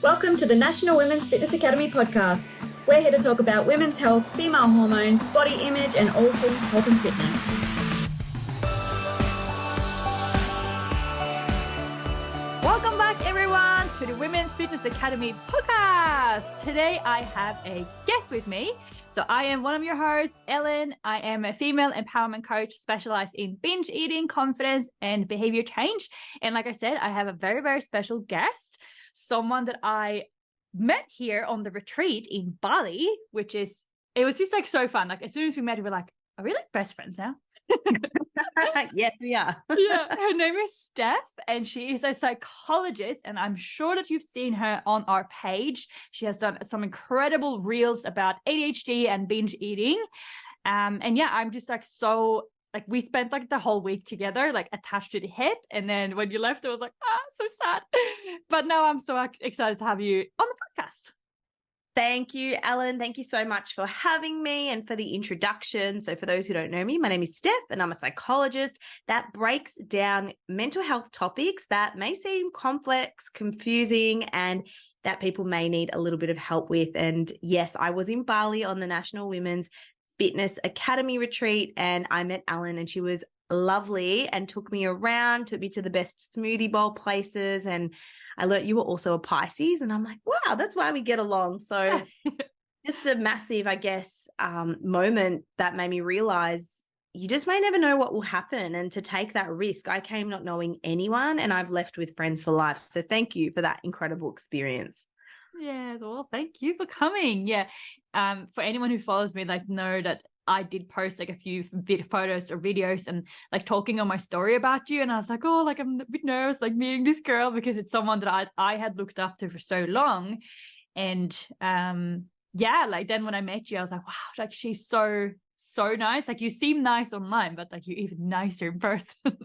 Welcome to the National Women's Fitness Academy podcast. We're here to talk about women's health, female hormones, body image, and all things health and fitness. Welcome back, everyone, to the Women's Fitness Academy podcast. Today, I have a guest with me. So I am one of your hosts, Ellen. I am a female empowerment coach specialized in binge eating, confidence, and behavior change. And like I said, I have a very, very special guest, someone that I met here on the retreat in Bali, it was just like so fun. Like as soon as we met, we were like, are we like best friends now? Yes, we are. Yeah, her name is Steph, and she is a psychologist, and I'm sure that you've seen her on our page. She has done some incredible reels about ADHD and binge eating. And yeah, I'm just like we spent like the whole week together, like attached to the hip. And then when you left, it was like, so sad. But now I'm so excited to have you on the podcast. Thank you, Ellen. Thank you so much for having me and for the introduction. So for those who don't know me, my name is Steph and I'm a psychologist that breaks down mental health topics that may seem complex, confusing, and that people may need a little bit of help with. And yes, I was in Bali on the National Women's Fitness Academy retreat and I met Ellen and she was lovely and took me around, took me to the best smoothie bowl places, and I learned you were also a Pisces, and I'm like, wow, that's why we get along. So just a massive, I guess, moment that made me realize you just may never know what will happen. And to take that risk, I came not knowing anyone and I've left with friends for life. So thank you for that incredible experience. Yeah, well, thank you for coming. Yeah. For anyone who follows me, like know that I did post like a few photos or videos and like talking on my story about you. And I was like, oh, like I'm a bit nervous, like meeting this girl because it's someone that I had looked up to for so long. And yeah, like then when I met you, I was like, wow, like she's so nice. Like you seem nice online, but like you're even nicer in person.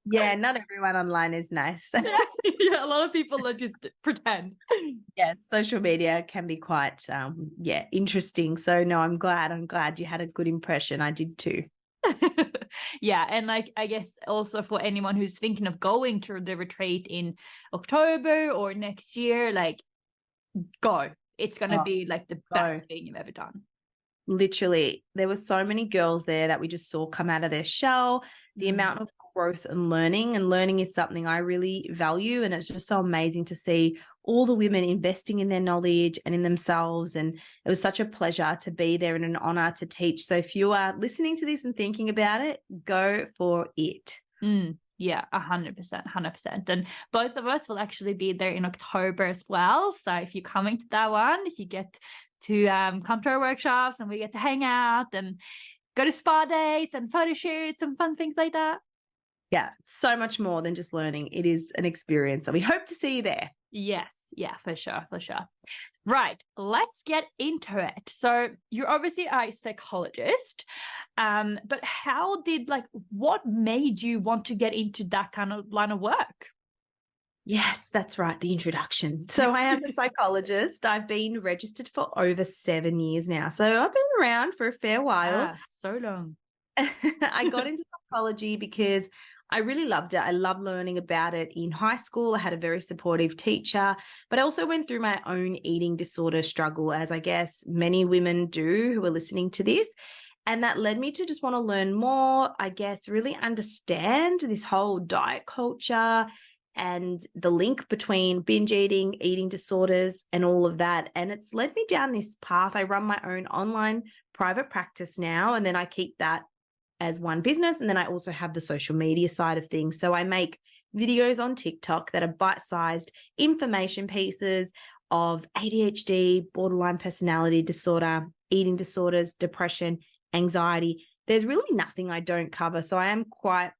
Yeah, not everyone online is nice. Yeah, a lot of people are just pretend. Yes, social media can be quite, interesting. So no, I'm glad you had a good impression. I did too. Yeah, and like I guess also for anyone who's thinking of going to the retreat in October or next year, like go. It's gonna be like the best thing you've ever done. Literally, there were so many girls there that we just saw come out of their shell. The amount of growth and learning is something I really value. And it's just so amazing to see all the women investing in their knowledge and in themselves. And it was such a pleasure to be there and an honor to teach. So if you are listening to this and thinking about it, go for it. Yeah, 100%. And both of us will actually be there in October as well. So if you're coming to that one, you get to come to our workshops and we get to hang out and go to spa dates and photo shoots and fun things like that. Yeah, so much more than just learning. It is an experience. So we hope to see you there. Yes. Yeah, for sure. Right. Let's get into it. So you're obviously a psychologist, but what made you want to get into that kind of line of work? Yes, that's right. The introduction. So I am a psychologist. I've been registered for over 7 years now. So I've been around for a fair while. So long. I got into psychology because I really loved it. I loved learning about it in high school. I had a very supportive teacher, but I also went through my own eating disorder struggle, as I guess many women do who are listening to this. And that led me to just want to learn more, I guess, really understand this whole diet culture and the link between binge eating, eating disorders, and all of that. And it's led me down this path. I run my own online private practice now, and then I keep that as one business. And then I also have the social media side of things. So I make videos on TikTok that are bite-sized information pieces of ADHD, borderline personality disorder, eating disorders, depression, anxiety. There's really nothing I don't cover. So I am quite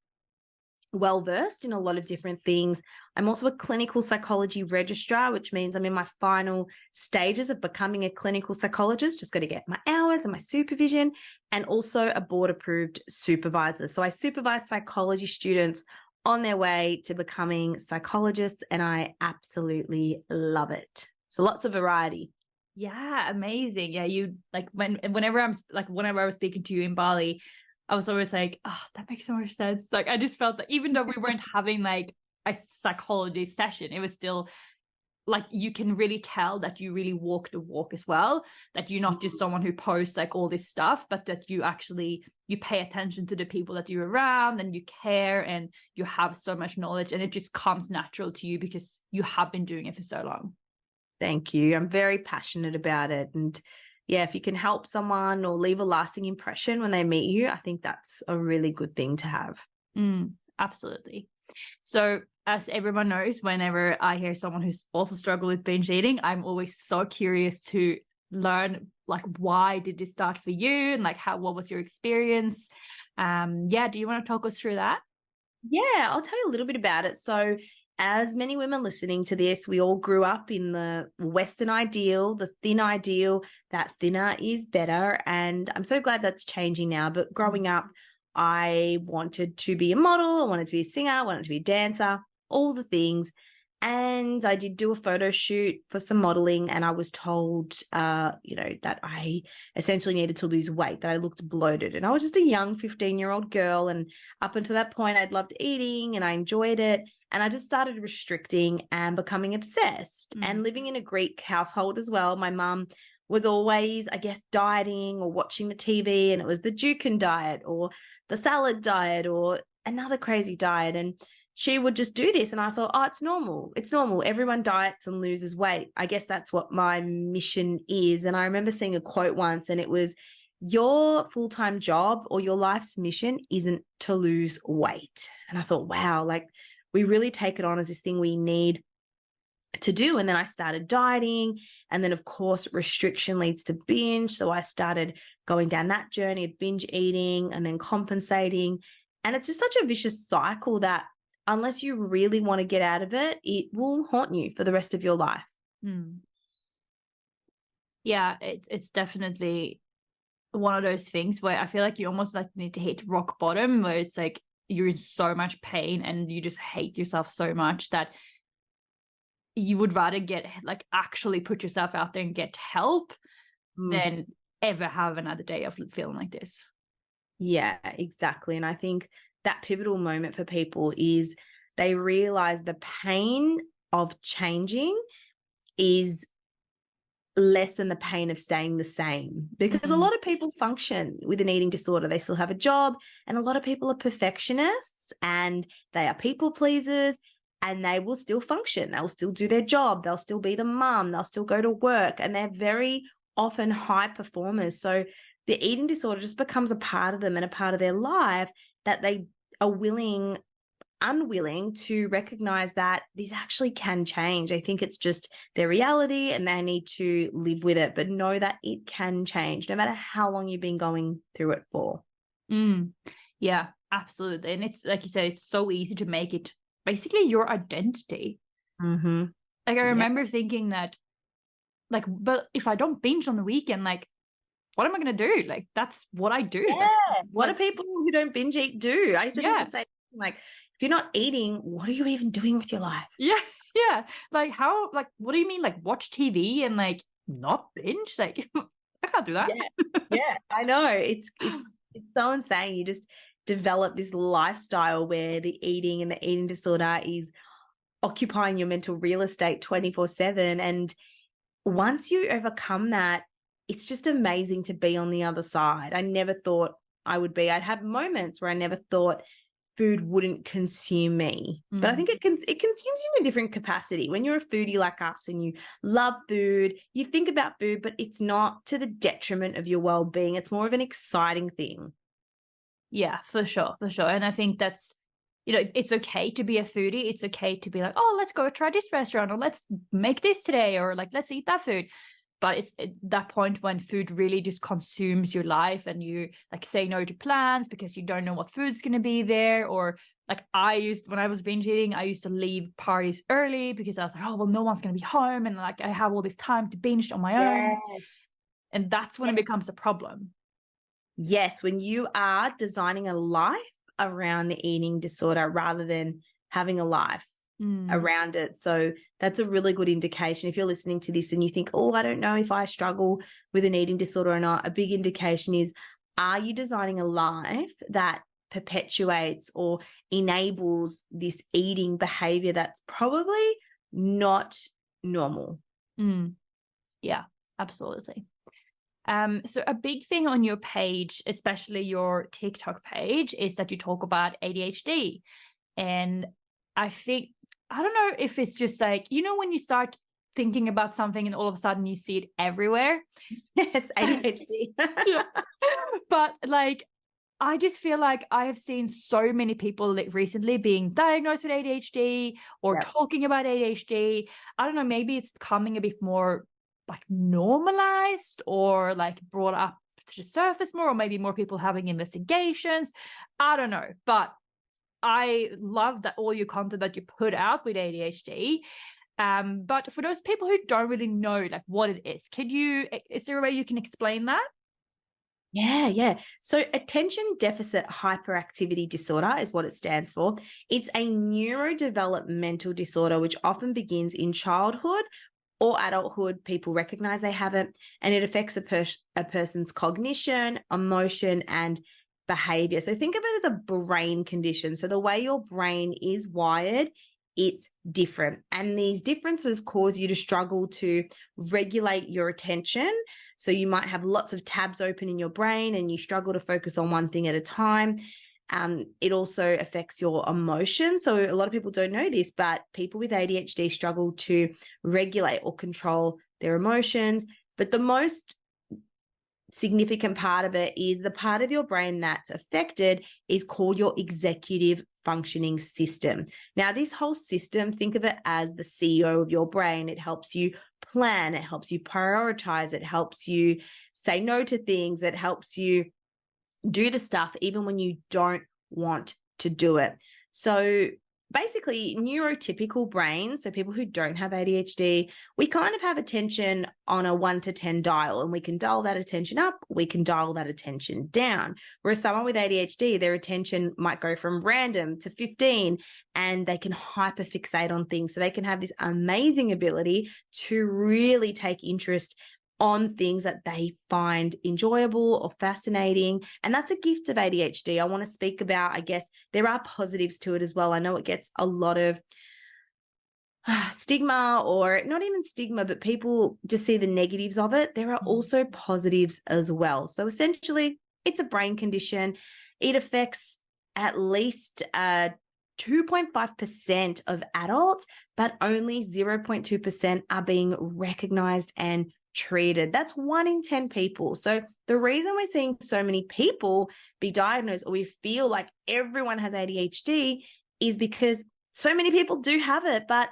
well-versed in a lot of different things. I'm also a clinical psychology registrar, which means I'm in my final stages of becoming a clinical psychologist. Just got to get my hours and my supervision, and also a board-approved supervisor. So I supervise psychology students on their way to becoming psychologists, and I absolutely love it. So lots of variety. Yeah, amazing. Yeah, you like whenever I was speaking to you in Bali, I was always like, oh, that makes so much sense. Like, I just felt that even though we weren't having like a psychology session, it was still like you can really tell that you really walk the walk as well, that you're not just someone who posts like all this stuff, but that you actually, you pay attention to the people that you're around and you care and you have so much knowledge and it just comes natural to you because you have been doing it for so long. Thank you. I'm very passionate about it. And yeah, if you can help someone or leave a lasting impression when they meet you, I think that's a really good thing to have. Absolutely. So as everyone knows, whenever I hear someone who's also struggled with binge eating, I'm always so curious to learn, like, why did this start for you? And like, what was your experience? Do you want to talk us through that? Yeah, I'll tell you a little bit about it. So as many women listening to this, we all grew up in the Western ideal, the thin ideal, that thinner is better. And I'm so glad that's changing now. But growing up, I wanted to be a model, I wanted to be a singer, I wanted to be a dancer, all the things. And I did do a photo shoot for some modeling and I was told, that I essentially needed to lose weight, that I looked bloated. And I was just a young 15-year-old girl. And up until that point, I'd loved eating and I enjoyed it. And I just started restricting and becoming obsessed and living in a Greek household as well. My mum was always, I guess, dieting or watching the TV, and it was the Dukan diet or the salad diet or another crazy diet. And she would just do this. And I thought, oh, it's normal. It's normal. Everyone diets and loses weight. I guess that's what my mission is. And I remember seeing a quote once, and it was, your full-time job or your life's mission isn't to lose weight. And I thought, wow, like we really take it on as this thing we need to do. And then I started dieting. And then, of course, restriction leads to binge. So I started going down that journey of binge eating and then compensating. And it's just such a vicious cycle that unless you really want to get out of it, it will haunt you for the rest of your life. Yeah, it's definitely one of those things where I feel like you almost like need to hit rock bottom, where it's like you're in so much pain and you just hate yourself so much that you would rather get like actually put yourself out there and get help than ever have another day of feeling like this. Yeah, exactly. And I think that pivotal moment for people is they realize the pain of changing is less than the pain of staying the same, because a lot of people function with an eating disorder. They still have a job, and a lot of people are perfectionists and they are people pleasers, and they will still function. They'll still do their job. They'll still be the mum. They'll still go to work, and they're very often high performers. So the eating disorder just becomes a part of them and a part of their life that they are unwilling to recognize that this actually can change. They think it's just their reality and they need to live with it, but know that it can change no matter how long you've been going through it for. Yeah, absolutely. And it's like you said, it's so easy to make it basically your identity. Like I remember thinking that, like, but if I don't binge on the weekend, like, what am I going to do? Like, that's what I do. Yeah. What do people who don't binge eat do? I used to think the same thing, like, if you're not eating, what are you even doing with your life? Yeah. Like, how, like, what do you mean? Like, watch TV and like not binge? Like, I can't do that. Yeah, I know. It's so insane. You just develop this lifestyle where the eating and the eating disorder is occupying your mental real estate 24/7. And once you overcome that, it's just amazing to be on the other side. I never thought I would be. I'd have moments where I never thought food wouldn't consume me. But I think it consumes you in a different capacity. When you're a foodie like us and you love food, you think about food, but it's not to the detriment of your well-being. It's more of an exciting thing. Yeah, for sure. And I think that's, it's okay to be a foodie. It's okay to be like, oh, let's go try this restaurant, or let's make this today, or like, let's eat that food. But it's at that point when food really just consumes your life and you like say no to plans because you don't know what food's going to be there. Or like when I was binge eating, I used to leave parties early because I was like, oh, well, no one's going to be home. And like, I have all this time to binge on my own. And that's when it becomes a problem. Yes. When you are designing a life around the eating disorder rather than having a life around it. So that's a really good indication. If you're listening to this and you think, oh, I don't know if I struggle with an eating disorder or not, a big indication is, are you designing a life that perpetuates or enables this eating behavior that's probably not normal. Yeah, absolutely. So a big thing on your page, especially your TikTok page, is that you talk about ADHD. And I think, I don't know if it's just like, when you start thinking about something and all of a sudden you see it everywhere. Yes, ADHD. Yeah. But like, I just feel like I have seen so many people recently being diagnosed with ADHD or talking about ADHD. I don't know, maybe it's coming a bit more like normalized or like brought up to the surface more, or maybe more people having investigations. I don't know, but I love that all your content that you put out with ADHD. But for those people who don't really know like what it is there a way you can explain that? Yeah. So attention deficit hyperactivity disorder is what it stands for. It's a neurodevelopmental disorder which often begins in childhood or adulthood. People recognize they have it, and it affects a person's cognition, emotion, and behavior. So think of it as a brain condition. So the way your brain is wired, it's different. And these differences cause you to struggle to regulate your attention. So you might have lots of tabs open in your brain and you struggle to focus on one thing at a time. It also affects your emotions. So a lot of people don't know this, but people with ADHD struggle to regulate or control their emotions. But the most significant part of it is the part of your brain that's affected is called your executive functioning system. Now, this whole system, think of it as the CEO of your brain. It helps you plan, it helps you prioritize, it helps you say no to things, it helps you do the stuff even when you don't want to do it. So basically, neurotypical brains, so people who don't have ADHD, we kind of have attention on a 1 to 10 dial, and we can dial that attention up, we can dial that attention down. Whereas someone with ADHD, their attention might go from random to 15, and they can hyperfixate on things. So they can have this amazing ability to really take interest on things that they find enjoyable or fascinating. And that's a gift of ADHD. I want to speak about, I guess, there are positives to it as well. I know it gets a lot of stigma, or not even stigma, but people just see the negatives of it. There are also positives as well. So essentially, it's a brain condition. It affects at least 2.5% of adults, but only 0.2% are being recognized and treated. That's 1 in 10 people. So the reason we're seeing so many people be diagnosed, or we feel like everyone has ADHD, is because so many people do have it, but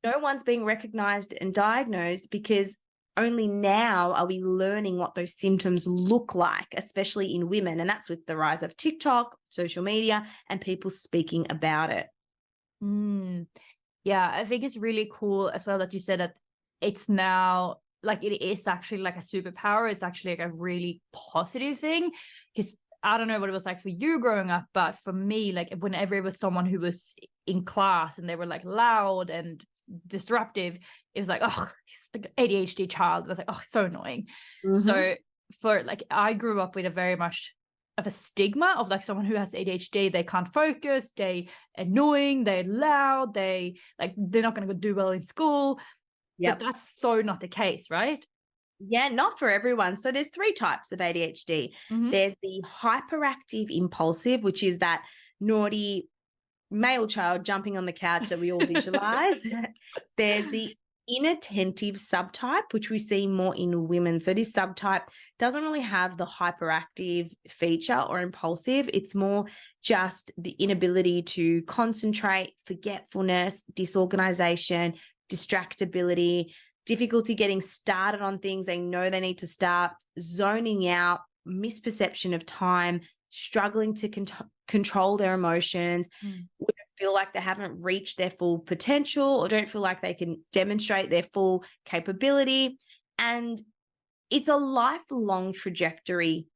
no one's being recognized and diagnosed, because only now are we learning what those symptoms look like, especially in women. And that's with the rise of TikTok, social media, and people speaking about it. Yeah, I think it's really cool as well that you said that it's now like it is actually like a superpower. It's actually like a really positive thing, because I don't know what it was like for you growing up, but for me, like whenever it was someone who was in class and they were like loud and disruptive, it was like, oh, it's like an ADHD child. I was like, oh, it's so annoying. So for like, I grew up with a very much of a stigma of like someone who has ADHD, they can't focus, they annoying, they're loud, they're not going to do well in school. But that's so not the case, right? Yeah, not for everyone. So there's 3 types of ADHD. There's the hyperactive impulsive, which is that naughty male child jumping on the couch that we all visualize. There's the inattentive subtype, which we see more in women. So this subtype doesn't really have the hyperactive feature or impulsive. It's more just the inability to concentrate, forgetfulness, disorganization, distractibility, difficulty getting started on things they know they need to start, zoning out, misperception of time, struggling to control their emotions, feel like they haven't reached their full potential, or don't feel like they can demonstrate their full capability. And it's a lifelong trajectory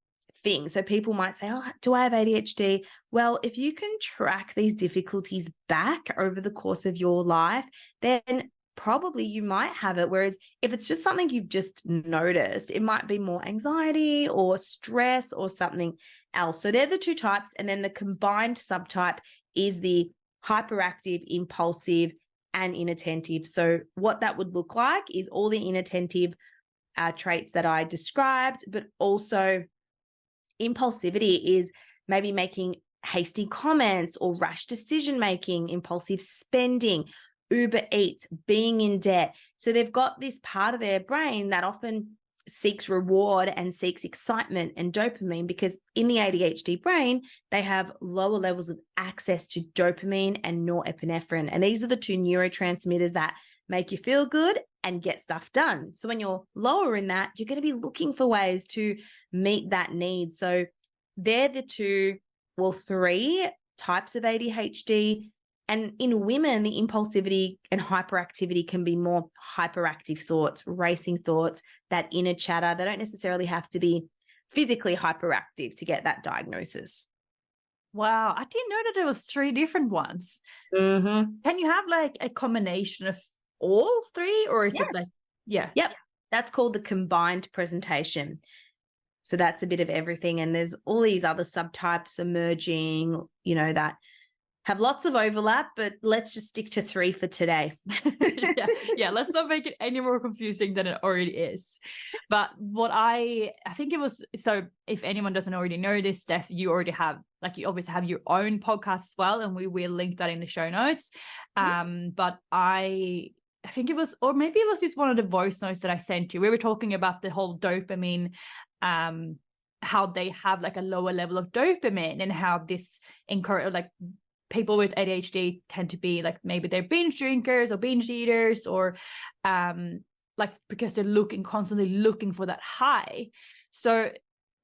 thing. So people might say, oh, do I have ADHD? Well, if you can track these difficulties back over the course of your life, then probably you might have it. Whereas if it's just something you've just noticed, it might be more anxiety or stress or something else. So they're the 2 types. And then the combined subtype is the hyperactive, impulsive, and inattentive. So what that would look like is all the inattentive traits that I described, but also impulsivity is maybe making hasty comments or rash decision making, impulsive spending, Uber Eats, being in debt. So they've got this part of their brain that often seeks reward and seeks excitement and dopamine, because in the ADHD brain, they have lower levels of access to dopamine and norepinephrine. And these are the two neurotransmitters that make you feel good and get stuff done. So when you're lower in that, you're going to be looking for ways to meet that need. So they're the three types of ADHD. And in women, the impulsivity and hyperactivity can be more hyperactive thoughts, racing thoughts, that inner chatter. They don't necessarily have to be physically hyperactive to get that diagnosis. Wow, I didn't know that there was 3 different ones. Mm-hmm. Can you have like a combination of all 3, or is it like, yeah? Yep. That's called the combined presentation. So that's a bit of everything. And there's all these other subtypes emerging, that have lots of overlap, but let's just stick to 3 for today. yeah, let's not make it any more confusing than it already is. But what I think it was, so if anyone doesn't already know this, Steph, you already have, like, you obviously have your own podcast as well, and we will link that in the show notes. But I think it was, or maybe it was just one of the voice notes that I sent you. We were talking about the whole dopamine, how they have like a lower level of dopamine, and how this like people with ADHD tend to be like, maybe they're binge drinkers or binge eaters, or like, because they're constantly looking for that high. So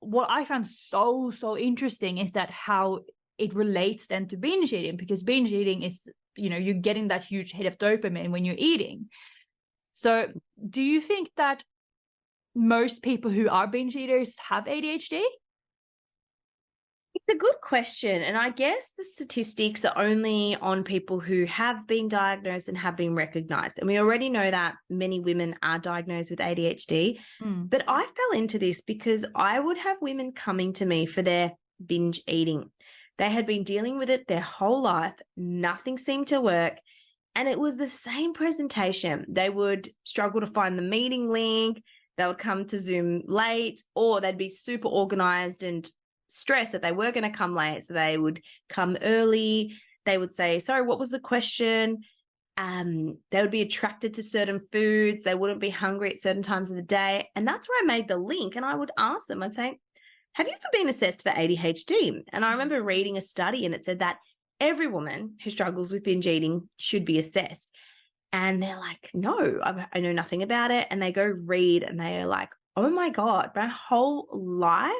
what I found so interesting is that how it relates then to binge eating, because binge eating is, you're getting that huge hit of dopamine when you're eating. So do you think that most people who are binge eaters have ADHD? It's a good question. And I guess the statistics are only on people who have been diagnosed and have been recognized. And we already know that many women are diagnosed with ADHD. But I fell into this because I would have women coming to me for their binge eating. They had been dealing with it their whole life. Nothing seemed to work. And it was the same presentation. They would struggle to find the meeting link. They would come to Zoom late, or they'd be super organized and stressed that they were going to come late. So they would come early. They would say, sorry, what was the question? They would be attracted to certain foods. They wouldn't be hungry at certain times of the day. And that's where I made the link. And I would ask them, I'd say, have you ever been assessed for ADHD? And I remember reading a study, and it said that every woman who struggles with binge eating should be assessed. And they're like, no, I know nothing about it. And they go read, and they are like, oh my God, my whole life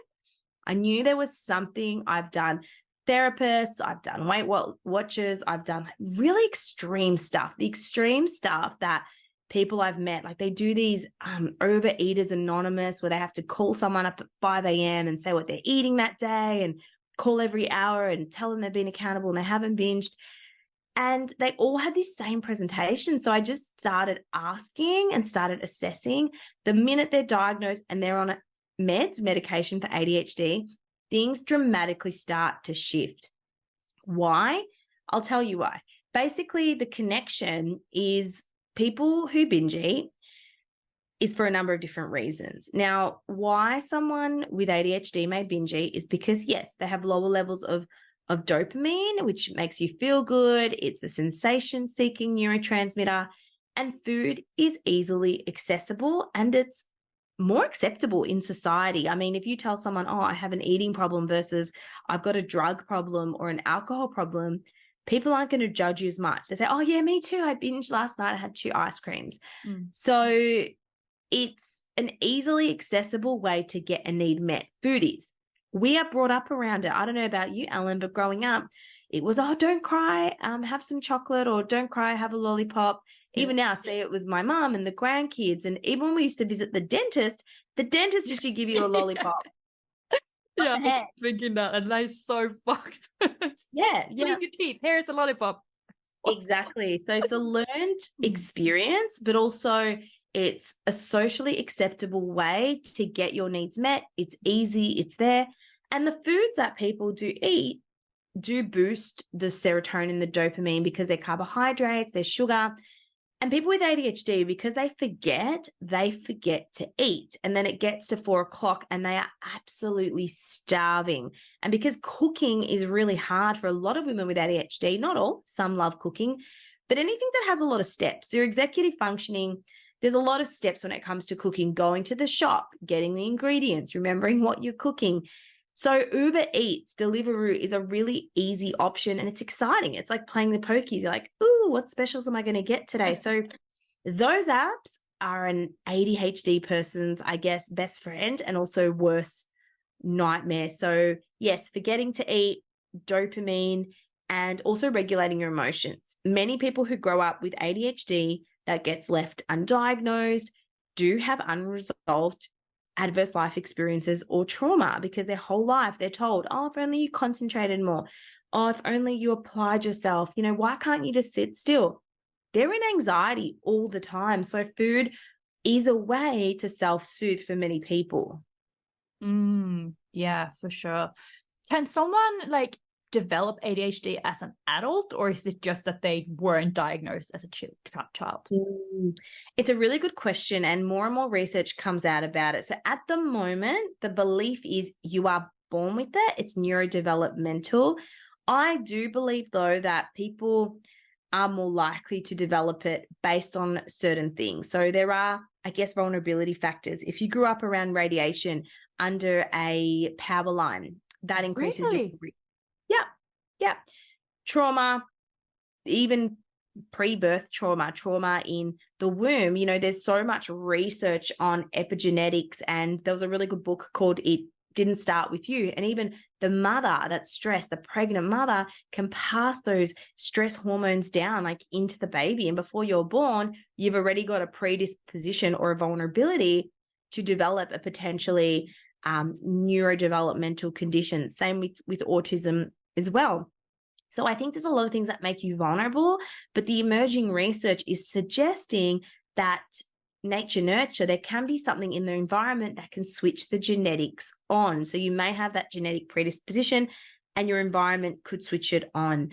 I knew there was something. I've done therapists, I've done Weight Watchers, I've done really extreme stuff, the extreme stuff that people I've met, like they do these Overeaters Anonymous, where they have to call someone up at 5 a.m. and say what they're eating that day, and call every hour and tell them they've been accountable and they haven't binged. And they all had this same presentation. So I just started asking and started assessing. The minute they're diagnosed and they're on medication for ADHD, things dramatically start to shift. Why? I'll tell you why. Basically, the connection is people who binge eat is for a number of different reasons. Now, why someone with ADHD may binge eat is because, yes, they have lower levels of dopamine, which makes you feel good. It's a sensation-seeking neurotransmitter, and food is easily accessible, and it's more acceptable in society. I mean, if you tell someone, oh, I have an eating problem versus I've got a drug problem or an alcohol problem, people aren't going to judge you as much. They say, oh, yeah, me too. I binged last night. I had 2 ice creams. So it's an easily accessible way to get a need met. Food is. We are brought up around it. I don't know about you, Ellen, but growing up, it was, oh, don't cry, have some chocolate, or don't cry, have a lollipop. Even now, I see it with my mum and the grandkids. And even when we used to visit the dentist used to give you a lollipop. Yeah, I was thinking that, and that's so fucked. Yeah. Clean your teeth. Here's a lollipop. Exactly. So it's a learned experience, but also it's a socially acceptable way to get your needs met. It's easy. It's there. And the foods that people do eat do boost the serotonin, the dopamine, because they're carbohydrates, they're sugar. And people with ADHD, because they forget to eat. And then it gets to 4 o'clock and they are absolutely starving. And because cooking is really hard for a lot of women with ADHD, not all, some love cooking, but anything that has a lot of steps. Your executive functioning, there's a lot of steps when it comes to cooking, going to the shop, getting the ingredients, remembering what you're cooking. So Uber Eats, Deliveroo is a really easy option and it's exciting. It's like playing the pokies. You're like, ooh, what specials am I going to get today? So those apps are an ADHD person's, I guess, best friend and also worst nightmare. So yes, forgetting to eat, dopamine, and also regulating your emotions. Many people who grow up with ADHD that gets left undiagnosed do have unresolved adverse life experiences or trauma, because their whole life they're told, oh, if only you concentrated more, oh, if only you applied yourself, why can't you just sit still? They're in anxiety all the time. So food is a way to self-soothe for many people. Yeah, for sure. Can someone develop ADHD as an adult, or is it just that they weren't diagnosed as a child? It's a really good question, and more research comes out about it. So at the moment, the belief is you are born with it. It's neurodevelopmental. I do believe, though, that people are more likely to develop it based on certain things. So there are, I guess, vulnerability factors. If you grew up around radiation under a power line, that increases your Yeah. Trauma, even pre-birth trauma in the womb. There's so much research on epigenetics, and there was a really good book called It Didn't Start With You. And even the mother that's stressed, the pregnant mother, can pass those stress hormones down into the baby. And before you're born, you've already got a predisposition or a vulnerability to develop a potentially neurodevelopmental condition. Same with autism as well. So I think there's a lot of things that make you vulnerable, but the emerging research is suggesting that nature nurture, there can be something in the environment that can switch the genetics on. So you may have that genetic predisposition and your environment could switch it on.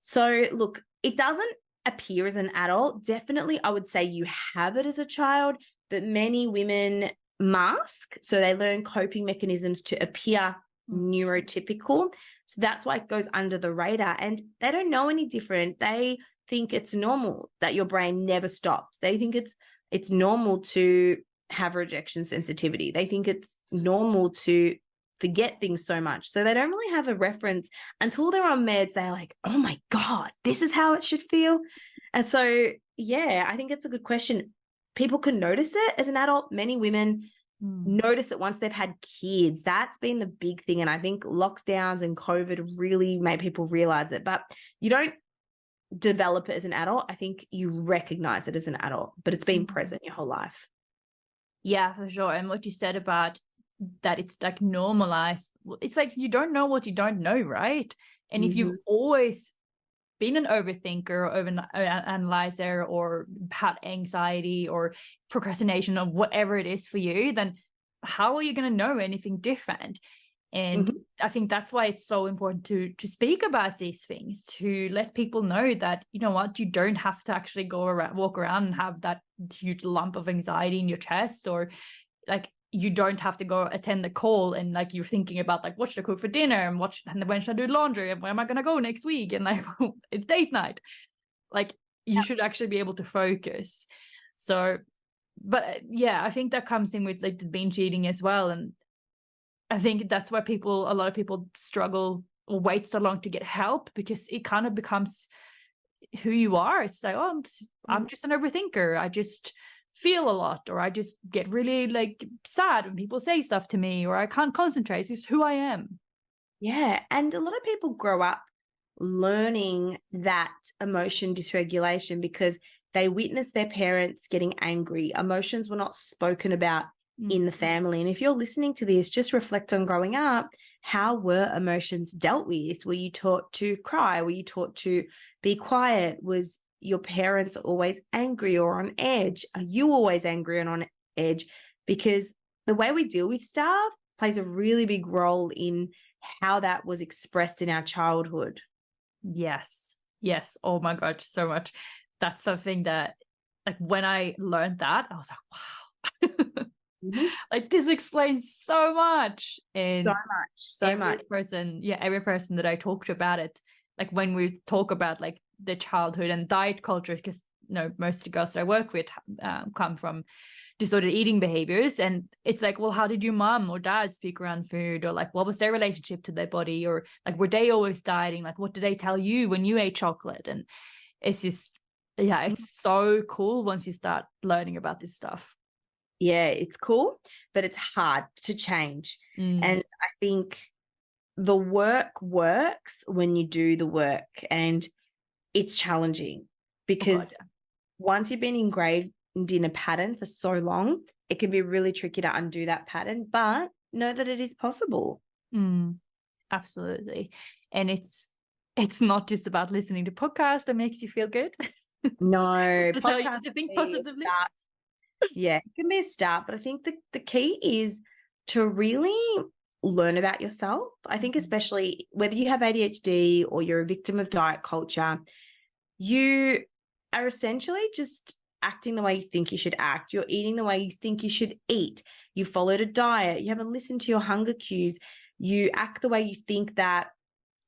So look, it doesn't appear as an adult. Definitely, I would say you have it as a child, but many women mask. So they learn coping mechanisms to appear neurotypical. So that's why it goes under the radar, and they don't know any different. They think it's normal that your brain never stops. They think it's normal to have rejection sensitivity. They think it's normal to forget things so much. So they don't really have a reference until they're on meds. They're like, oh my God, this is how it should feel. And so, yeah, I think it's a good question. People can notice it as an adult. Many women notice it once they've had kids. That's been the big thing. And I think lockdowns and COVID really made people realize it. But you don't develop it as an adult. I think you recognize it as an adult, but it's been present your whole life. Yeah, for sure. And what you said about that, it's normalized. It's you don't know what you don't know, right? And if you've always been an overthinker or overanalyzer or had anxiety or procrastination or whatever it is for you, then how are you going to know anything different? And I think that's why it's so important to speak about these things, to let people know that, you know what, you don't have to actually walk around and have that huge lump of anxiety in your chest, or you don't have to go attend the call and you're thinking about what should I cook for dinner and when should I do laundry and where am I going to go next week, and it's date night. You should actually be able to focus. So, but yeah, I think that comes in with the binge eating as well. And I think that's why a lot of people struggle or wait so long to get help, because it kind of becomes who you are. It's I'm just an overthinker. I just feel a lot, or I just get really sad when people say stuff to me, or I can't concentrate. It's just who I am. Yeah. And a lot of people grow up learning that emotion dysregulation because they witnessed their parents getting angry. Emotions were not spoken about in the family. And if you're listening to this, just reflect on growing up. How were emotions dealt with? Were you taught to cry? Were you taught to be quiet? Was your parents always angry or on edge? Are you always angry and on edge? Because the way we deal with stuff plays a really big role in how that was expressed in our childhood. Yes. Yes. Oh my God, so much. That's something that, like, when I learned that, I was like, wow. Mhm. Like, this explains so much. And So much. every person that I talk to about it, like when we talk about like the childhood and diet culture, because most of the girls that I work with come from disordered eating behaviors, and it's like, well, how did your mom or dad speak around food, or like what was their relationship to their body, or like were they always dieting, like what did they tell you when you ate chocolate? And it's just, yeah, it's so cool once you start learning about this stuff. Yeah, it's cool, but it's hard to change. And I think the work works when you do the work, and it's challenging because once you've been ingrained in a pattern for so long, it can be really tricky to undo that pattern, but know that it is possible. Absolutely. And it's not just about listening to podcasts that makes you feel good. No, To tell you podcast to think can be a positively. start. Yeah, it can be a start, but I think the key is to really learn about yourself. I think especially whether you have ADHD or you're a victim of diet culture, you are essentially just acting the way you think you should act. You're eating the way you think you should eat. You followed a diet. You haven't listened to your hunger cues. You act the way you think that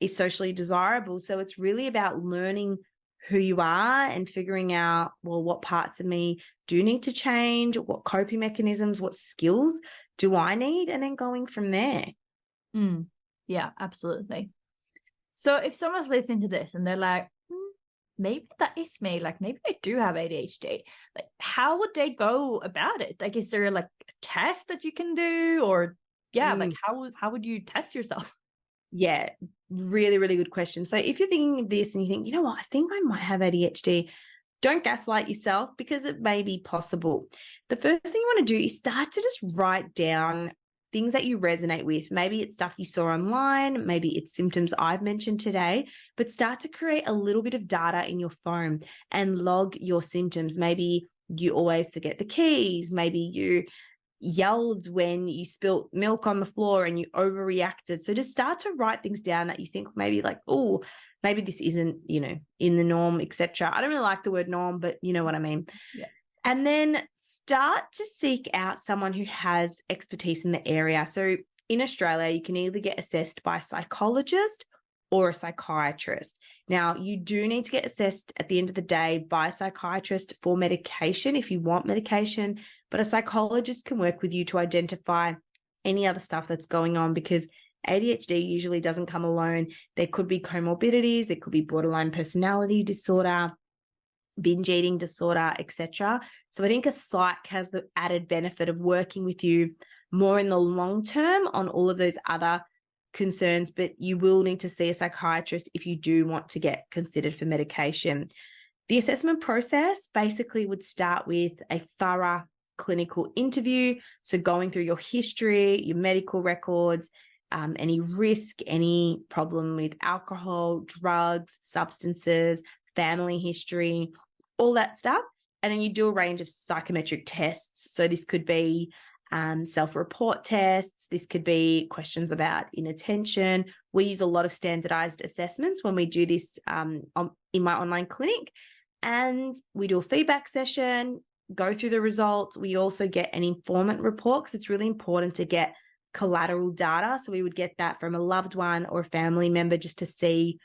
is socially desirable. So it's really about learning who you are and figuring out, well, what parts of me do need to change, what coping mechanisms, what skills do I need, and then going from there. Yeah, absolutely. So if someone's listening to this and they're like, maybe that is me, like maybe I do have ADHD, like how would they go about it? Like, is there like a test that you can do, or like how would you test yourself? Yeah, really, really good question. So if you're thinking of this and you think, you know what, I think I might have ADHD, don't gaslight yourself because it may be possible. The first thing you want to do is start to just write down things that you resonate with. Maybe it's stuff you saw online, maybe it's symptoms I've mentioned today, but start to create a little bit of data in your phone and log your symptoms. Maybe you always forget the keys, maybe you yelled when you spilt milk on the floor and you overreacted. So just start to write things down that you think maybe like, oh, maybe this isn't, in the norm, etc. I don't really like the word norm, but you know what I mean. Yeah. And then start to seek out someone who has expertise in the area. So in Australia, you can either get assessed by a psychologist or a psychiatrist. Now, you do need to get assessed at the end of the day by a psychiatrist for medication if you want medication, but a psychologist can work with you to identify any other stuff that's going on, because ADHD usually doesn't come alone. There could be comorbidities, there could be borderline personality disorder, binge eating disorder, etc. So I think a psych has the added benefit of working with you more in the long term on all of those other concerns, but you will need to see a psychiatrist if you do want to get considered for medication. The assessment process basically would start with a thorough clinical interview. So going through your history, your medical records, any risk, any problem with alcohol, drugs, substances, family history, all that stuff. And then you do a range of psychometric tests. So this could be self-report tests. This could be questions about inattention. We use a lot of standardized assessments when we do this in my online clinic. And we do a feedback session, go through the results. We also get an informant report because it's really important to get collateral data. So we would get that from a loved one or a family member just to see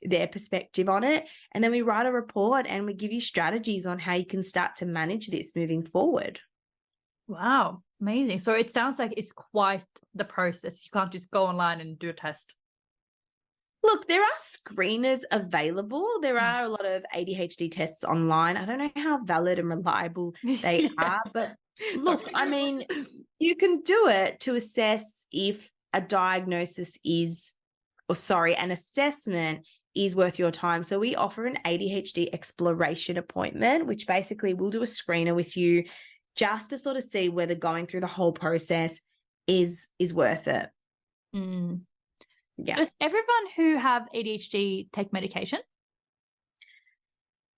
their perspective on it. And then we write a report and we give you strategies on how you can start to manage this moving forward. Wow, amazing. So it sounds like it's quite the process. You can't just go online and do a test. Look, there are screeners available. There are a lot of ADHD tests online. I don't know how valid and reliable they are, but look, I mean, you can do it to assess if a diagnosis an assessment is worth your time. So we offer an ADHD exploration appointment, which basically we'll do a screener with you just to sort of see whether going through the whole process is worth it. Yeah. Does everyone who have ADHD take medication?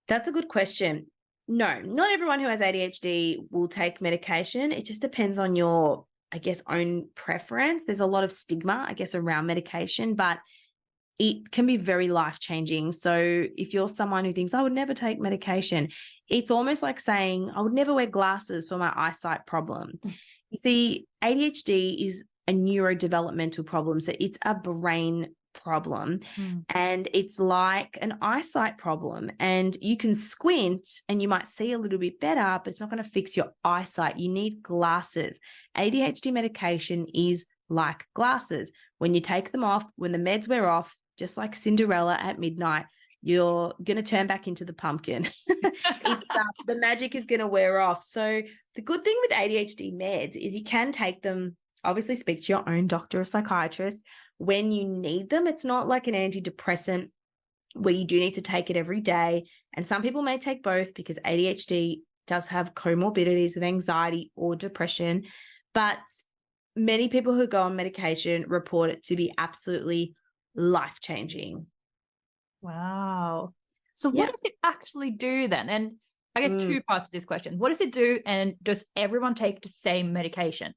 That's a good question. No, not everyone who has ADHD will take medication. It just depends on your I guess, own preference. There's a lot of stigma, I guess, around medication, but it can be very life-changing. So if you're someone who thinks, I would never take medication, it's almost like saying, I would never wear glasses for my eyesight problem. You see, ADHD is a neurodevelopmental problem. So it's a brain problem and it's like an eyesight problem. And you can squint and you might see a little bit better, but it's not going to fix your eyesight. You need glasses. ADHD medication is like glasses. When you take them off, when the meds wear off, just like Cinderella at midnight, you're going to turn back into the pumpkin. The magic is going to wear off. So the good thing with ADHD meds is you can take them, obviously speak to your own doctor or psychiatrist when you need them. It's not like an antidepressant where you do need to take it every day. And some people may take both because ADHD does have comorbidities with anxiety or depression. But many people who go on medication report it to be absolutely life-changing. Wow. So what does it actually do then? And I guess two parts of this question. What does it do? And does everyone take the same medication?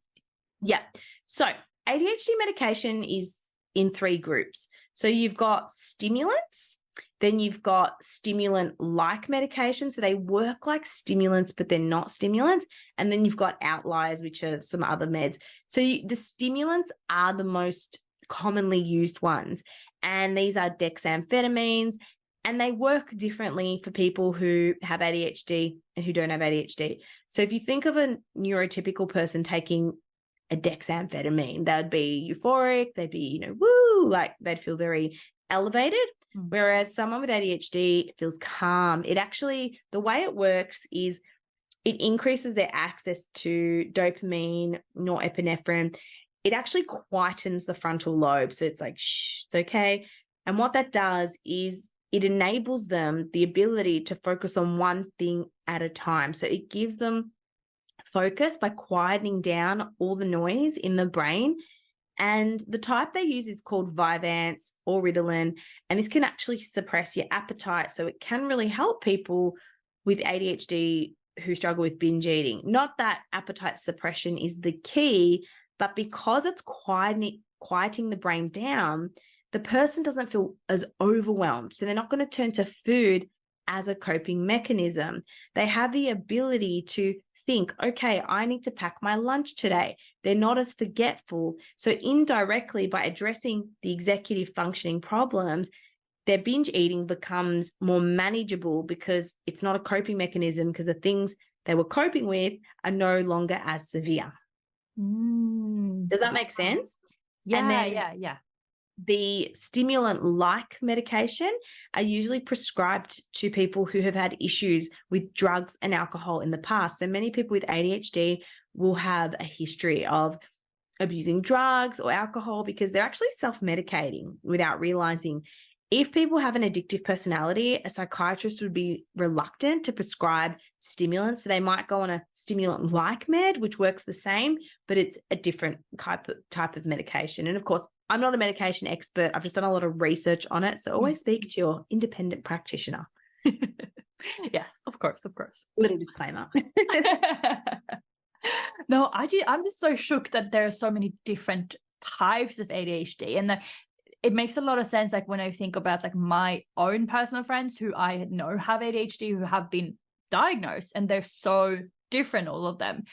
Yeah. So ADHD medication is in 3 groups. So you've got stimulants, then you've got stimulant-like medication. So they work like stimulants, but they're not stimulants. And then you've got outliers, which are some other meds. So the stimulants are the most commonly used ones. And these are dexamphetamines, and they work differently for people who have ADHD and who don't have ADHD. So if you think of a neurotypical person taking a dexamphetamine, that would be euphoric, they'd be, woo, like they'd feel very elevated. Whereas someone with ADHD feels calm. It actually, the way it works is it increases their access to dopamine, norepinephrine. It actually quietens the frontal lobe. So it's like, shh, it's okay. And what that does is it enables them the ability to focus on one thing at a time. So it gives them focus by quietening down all the noise in the brain. And the type they use is called Vyvanse or Ritalin. And this can actually suppress your appetite. So it can really help people with ADHD who struggle with binge eating. Not that appetite suppression is the key, but because it's quieting the brain down, the person doesn't feel as overwhelmed. So they're not going to turn to food as a coping mechanism. They have the ability to think, okay, I need to pack my lunch today. They're not as forgetful. So indirectly, by addressing the executive functioning problems, their binge eating becomes more manageable because it's not a coping mechanism, because the things they were coping with are no longer as severe. Does that make sense? Yeah. The stimulant-like medication are usually prescribed to people who have had issues with drugs and alcohol in the past. So many people with ADHD will have a history of abusing drugs or alcohol because they're actually self-medicating without realizing. If people have an addictive personality, a psychiatrist would be reluctant to prescribe stimulants. So they might go on a stimulant-like med, which works the same, but it's a different type of medication. And of course, I'm not a medication expert. I've just done a lot of research on it. So always speak to your independent practitioner. Yes, of course. Little disclaimer. No, I'm just so shocked that there are so many different types of ADHD, and it makes a lot of sense. Like when I think about like my own personal friends who I know have ADHD, who have been diagnosed, and they're so different, all of them.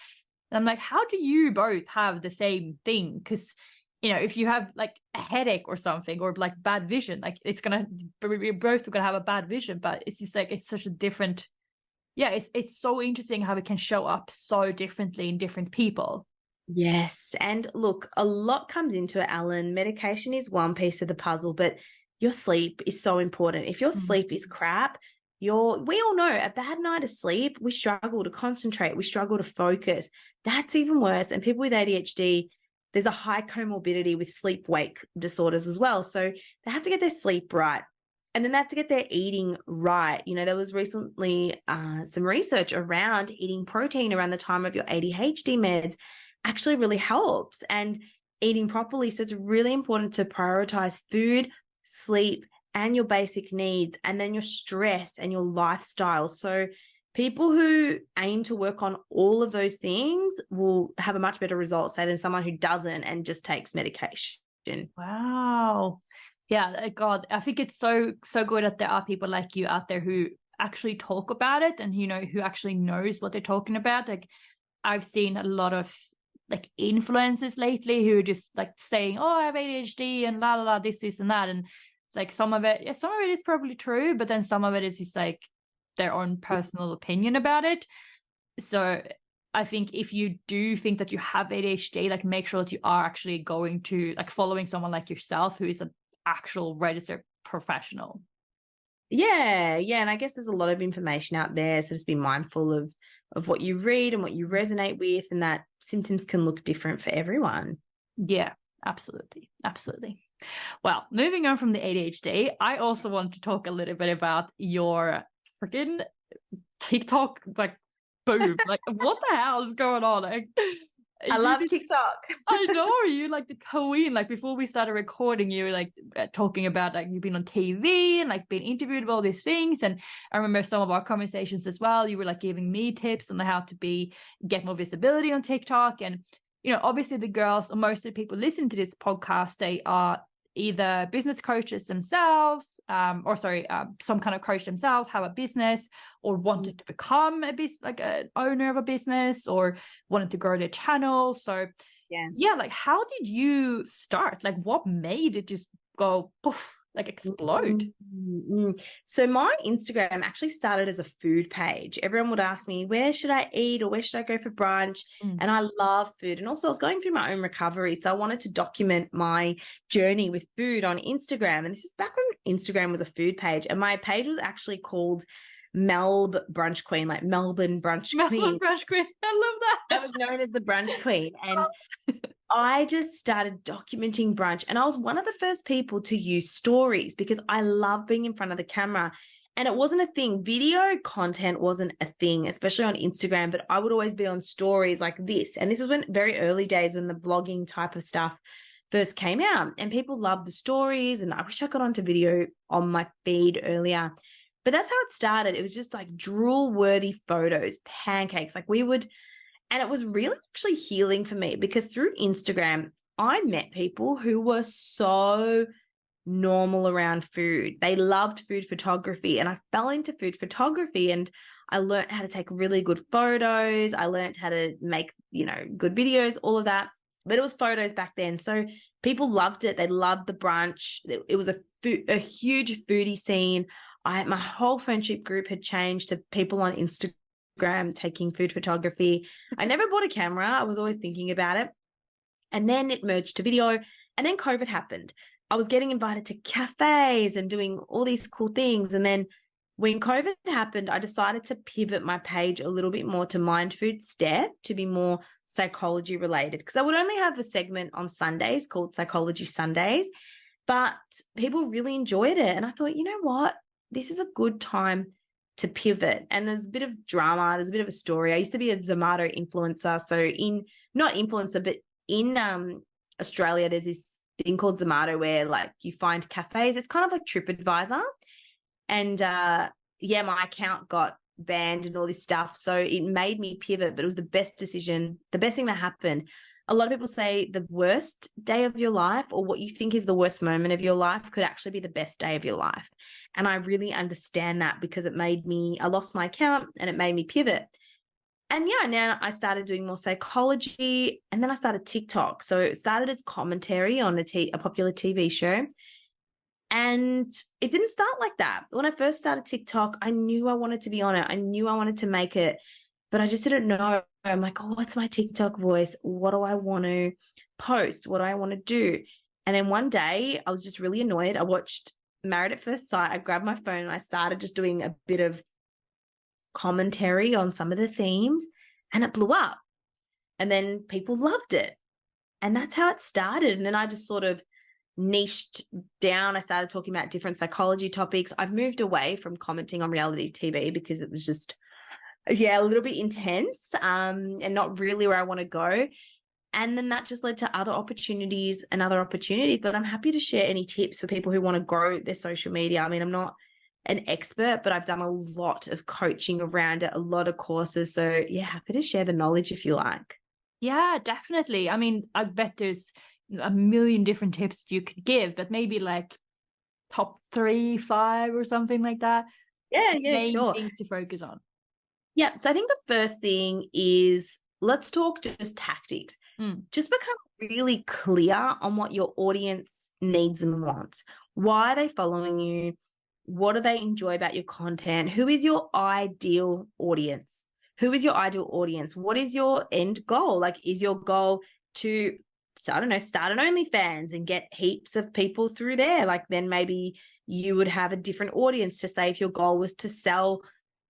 And I'm like, how do you both have the same thing? Because, if you have like a headache or something, or like bad vision, like we're both going to have a bad vision, but it's just like, it's such a different, it's so interesting how it can show up so differently in different people. Yes. And look, a lot comes into it, Alan. Medication is one piece of the puzzle, but your sleep is so important. If your sleep is crap, we all know a bad night of sleep, we struggle to concentrate, we struggle to focus. That's even worse. And people with ADHD, there's a high comorbidity with sleep-wake disorders as well. So they have to get their sleep right. And then they have to get their eating right. There was recently some research around eating protein around the time of your ADHD meds actually really helps, and eating properly. So it's really important to prioritize food, sleep, and your basic needs, and then your stress and your lifestyle. So people who aim to work on all of those things will have a much better result, say, than someone who doesn't and just takes medication. Wow. Yeah, God, I think it's so good that there are people like you out there who actually talk about it and, who actually knows what they're talking about. Like, I've seen a lot of like influencers lately who are just like saying, oh, I have ADHD and la la la, this and that. And it's like some of it is probably true, but then some of it is just like their own personal opinion about it. So I think if you do think that you have ADHD, like make sure that you are actually going to like following someone like yourself who is an actual registered professional. Yeah. And I guess there's a lot of information out there. So just be mindful of what you read and what you resonate with, and that symptoms can look different for everyone. Yeah, absolutely. Absolutely. Well, moving on from the ADHD, I also want to talk a little bit about your freaking TikTok, like, boom. Like, what the hell is going on? I love TikTok. I know, you like the queen. Like, before we started recording, you were like talking about like you've been on TV and like being interviewed about all these things. And I remember some of our conversations as well. You were like giving me tips on how to get more visibility on TikTok. And obviously the girls, or most of the people listening to this podcast, they are either business coaches themselves, some kind of coach themselves, have a business, or wanted to become like an owner of a business, or wanted to grow their channel. So yeah, like how did you start? Like what made it just go poof, like explode? So my Instagram actually started as a food page. Everyone would ask me, where should I eat, or where should I go for brunch? And I love food. And also I was going through my own recovery. So I wanted to document my journey with food on Instagram. And this is back when Instagram was a food page. And my page was actually called Melb Brunch Queen, like Melbourne Brunch Queen. Melbourne Brunch Queen. I love that. I was known as the Brunch Queen. And I just started documenting brunch, and I was one of the first people to use stories because I love being in front of the camera. And it wasn't a thing. Video content wasn't a thing, especially on Instagram, but I would always be on stories like this. And this was when very early days when the vlogging type of stuff first came out, and people loved the stories. And I wish I got onto video on my feed earlier. But that's how it started. It was just like drool-worthy photos, pancakes. And it was really actually healing for me because through Instagram, I met people who were so normal around food. They loved food photography, and I fell into food photography, and I learned how to take really good photos. I learned how to make, good videos, all of that. But it was photos back then. So people loved it. They loved the brunch. It was a huge foodie scene. My whole friendship group had changed to people on Instagram taking food photography. I never bought a camera. I was always thinking about it. And then it merged to video. And then COVID happened. I was getting invited to cafes and doing all these cool things. And then when COVID happened, I decided to pivot my page a little bit more to Mind Food Step, to be more psychology related, because I would only have a segment on Sundays called Psychology Sundays, but people really enjoyed it. And I thought, you know what? This is a good time to pivot. And there's a bit of drama. There's a bit of a story. I used to be a Zomato influencer. So not influencer, but in Australia, there's this thing called Zomato where like you find cafes. It's kind of like TripAdvisor. And my account got banned and all this stuff. So it made me pivot, but it was the best decision, the best thing that happened. A lot of people say the worst day of your life, or what you think is the worst moment of your life, could actually be the best day of your life. And I really understand that because I lost my account and it made me pivot. And now I started doing more psychology, and then I started TikTok. So it started as commentary on a popular TV show. And it didn't start like that. When I first started TikTok, I knew I wanted to be on it. I knew I wanted to make it, but I just didn't know. I'm like, oh, what's my TikTok voice? What do I want to post? What do I want to do? And then one day I was just really annoyed. I watched Married at First Sight. I grabbed my phone and I started just doing a bit of commentary on some of the themes, and it blew up. And then people loved it. And that's how it started. And then I just sort of niched down. I started talking about different psychology topics. I've moved away from commenting on reality TV because it was just, a little bit intense and not really where I want to go. And then that just led to other opportunities. But I'm happy to share any tips for people who want to grow their social media. I mean, I'm not an expert, but I've done a lot of coaching around it, a lot of courses. So yeah, happy to share the knowledge if you like. Yeah, definitely. I mean, I bet there's a million different tips you could give, but maybe like top 3, 5 or something like that. Yeah, Main sure. things to focus on. Yeah. So I think the first thing is, let's talk just tactics. Just become really clear on what your audience needs and wants. Why are they following you? What do they enjoy about your content? Who is your ideal audience? Who is your ideal audience? What is your end goal? Like, is your goal to, I don't know, start an OnlyFans and get heaps of people through there? Like, then maybe you would have a different audience to say if your goal was to sell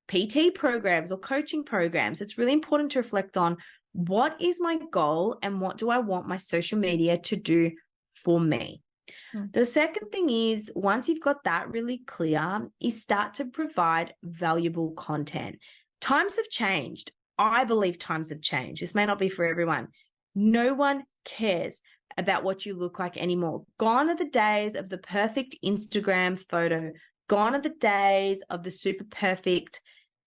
PT programs or coaching programs. It's really important to reflect on, what is my goal and what do I want my social media to do for me? The second thing is, once you've got that really clear, is start to provide valuable content. Times have changed. I believe times have changed. This may not be for everyone. No one cares about what you look like anymore. Gone are the days of the perfect Instagram photo. Gone are the days of the super perfect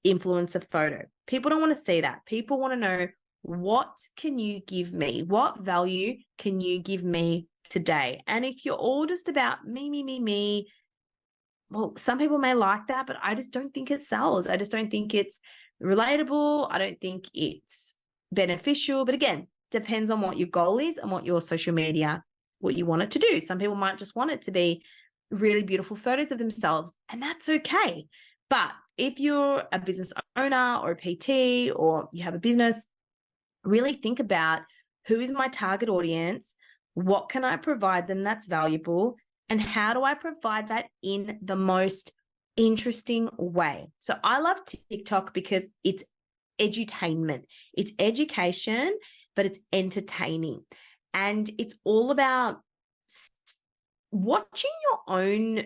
influencer photo. People don't want to see that. People want to know, what can you give me? What value can you give me today? And if you're all just about me, well, some people may like that, but I just don't think it sells. I just don't think it's relatable. I don't think it's beneficial. But again, depends on what your goal is and what your social media, what you want it to do. Some people might just want it to be really beautiful photos of themselves, and that's okay. But if you're a business owner or a PT, or you have a business, really think about, who is my target audience? What can I provide them that's valuable? And how do I provide that in the most interesting way? So I love TikTok because it's edutainment. It's education, but it's entertaining. And it's all about watching your own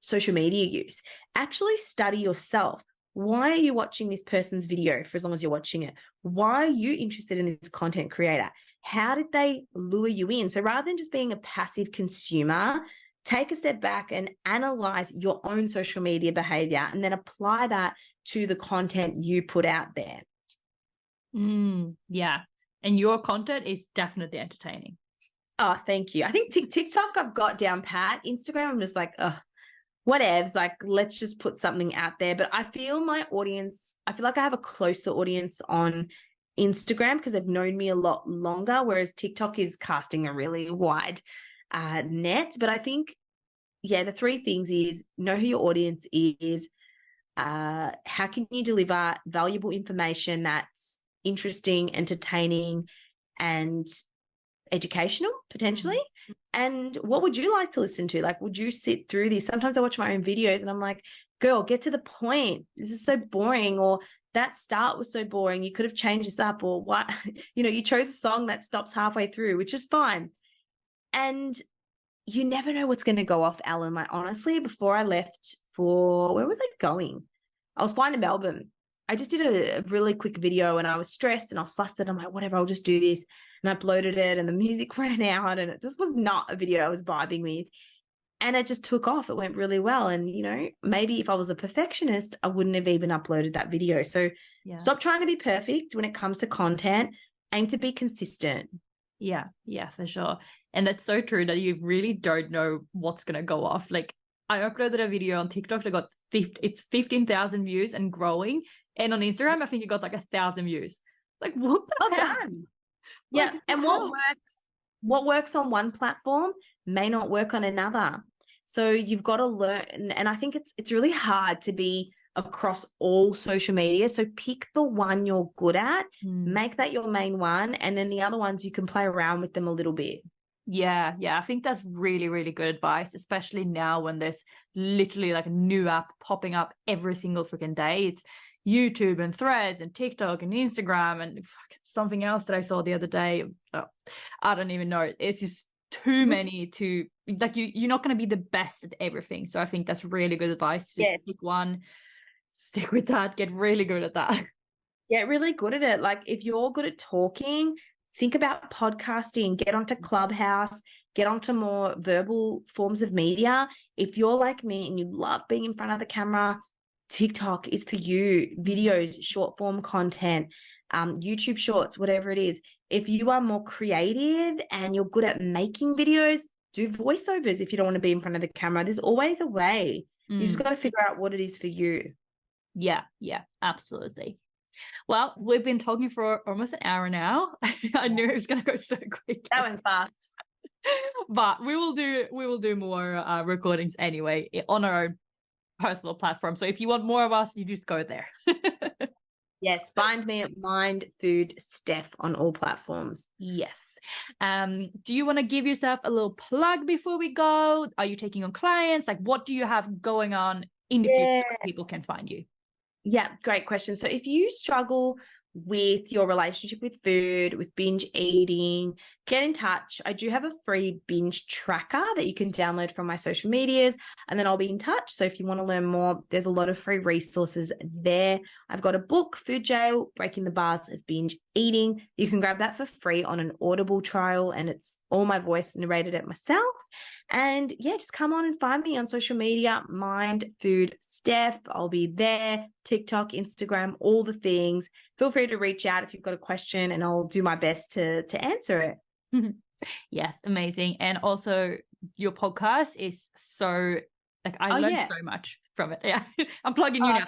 social media use. Actually study yourself. Why are you watching this person's video for as long as you're watching it? Why are you interested in this content creator? How did they lure you in? So rather than just being a passive consumer, take a step back and analyze your own social media behavior and then apply that to the content you put out there. Yeah. And your content is definitely entertaining. Oh, thank you. I think TikTok I've got down pat. Instagram, I'm just like, whatevs, like, let's just put something out there. But I feel like I have a closer audience on Instagram because they've known me a lot longer, whereas TikTok is casting a really wide net. But I think, yeah, the 3 things is, know who your audience is, how can you deliver valuable information that's interesting, entertaining, and educational potentially, and what would you like to listen to? Like, would you sit through this? Sometimes I watch my own videos and I'm like, girl, get to the point, this is so boring, or that start was so boring, you could have changed this up, or what, you chose a song that stops halfway through, which is fine. And you never know what's going to go off, Ellen. Like, honestly, before I left for, where was I going? I was flying to Melbourne. I just did a really quick video and I was stressed and I was flustered. I'm like, whatever, I'll just do this. And I uploaded it and the music ran out and it just was not a video I was vibing with. And it just took off. It went really well. And, maybe if I was a perfectionist, I wouldn't have even uploaded that video. So stop trying to be perfect when it comes to content. Aim to be consistent. Yeah, for sure. And that's so true that you really don't know what's going to go off. Like, I uploaded a video on TikTok that got 15,000 views and growing. And on Instagram, I think it got like 1,000 views. Like, what the hell? Done. Yeah. And what works on one platform may not work on another. So you've got to learn. And I think it's really hard to be across all social media. So pick the one you're good at, make that your main one. And then the other ones, you can play around with them a little bit. Yeah. I think that's really, really good advice, especially now when there's literally like a new app popping up every single freaking day. It's YouTube and Threads and TikTok and Instagram and something else that I saw the other day. I don't even know. It's just too many to, like, you're not going to be the best at everything. So I think that's really good advice. Just pick one, stick with that, get really good at that. Get really good at it. Like, if you're good at talking, think about podcasting, get onto Clubhouse, get onto more verbal forms of media. If you're like me and you love being in front of the camera, TikTok is for you. Videos, short form content, YouTube shorts, whatever it is. If you are more creative and you're good at making videos, do voiceovers if you don't want to be in front of the camera. There's always a way. You just got to figure out what it is for you. Yeah, absolutely. Well, we've been talking for almost an hour now. I knew it was going to go so quick. That went fast. But we will do more recordings anyway on our own personal platform. So if you want more of us, you just go there. Yes, find me at Mind Food Steph on all platforms. Yes. Do you want to give yourself a little plug before we go? Are you taking on clients? Like, what do you have going on in the future where people can find you? Yeah, great question. So if you struggle with your relationship with food, with binge eating, get in touch. I do have a free binge tracker that you can download from my social medias, and then I'll be in touch. So if you want to learn more, there's a lot of free resources there. I've got a book, Food Jail, Breaking the Bars of Binge Eating. You can grab that for free on an Audible trial, and it's all my voice, narrated it myself. And yeah, just come on and find me on social media, Mind Food Steph. I'll be there, TikTok, Instagram, all the things. Feel free to reach out if you've got a question, and I'll do my best to answer it. Yes, amazing. And also your podcast is so, like, I learned so much from it. Yeah, I'm plugging you now.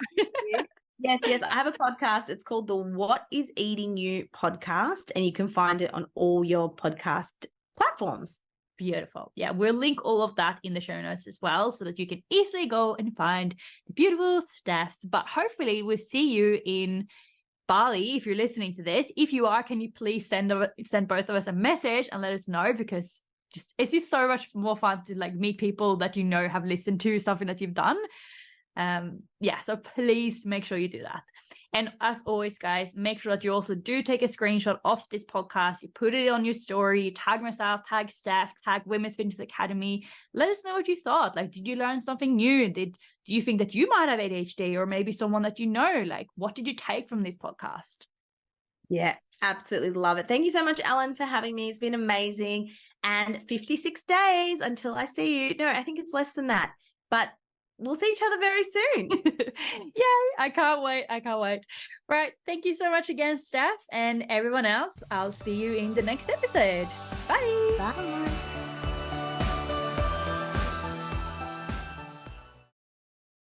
Yes. I have a podcast. It's called the What is Eating You podcast, and you can find it on all your podcast platforms. Beautiful. Yeah, we'll link all of that in the show notes as well, so that you can easily go and find the beautiful Steph. But hopefully we'll see you in Bali if you're listening to this. If you are, can you please send both of us a message and let us know, because it's just so much more fun to like meet people that you know have listened to something that you've done. So please make sure you do that. And as always, guys, make sure that you also do take a screenshot of this podcast. You put it on your story, you tag myself, tag Steph, tag Women's Fitness Academy. Let us know what you thought. Like, did you learn something new? Do you think that you might have ADHD, or maybe someone that you know? Like, what did you take from this podcast? Yeah, absolutely love it. Thank you so much, Ellen, for having me. It's been amazing. And 56 days until I see you. No, I think it's less than that. But we'll see each other very soon. Yay, I can't wait. Right. Thank you so much again, Steph, and everyone else. I'll see you in the next episode. Bye. Bye.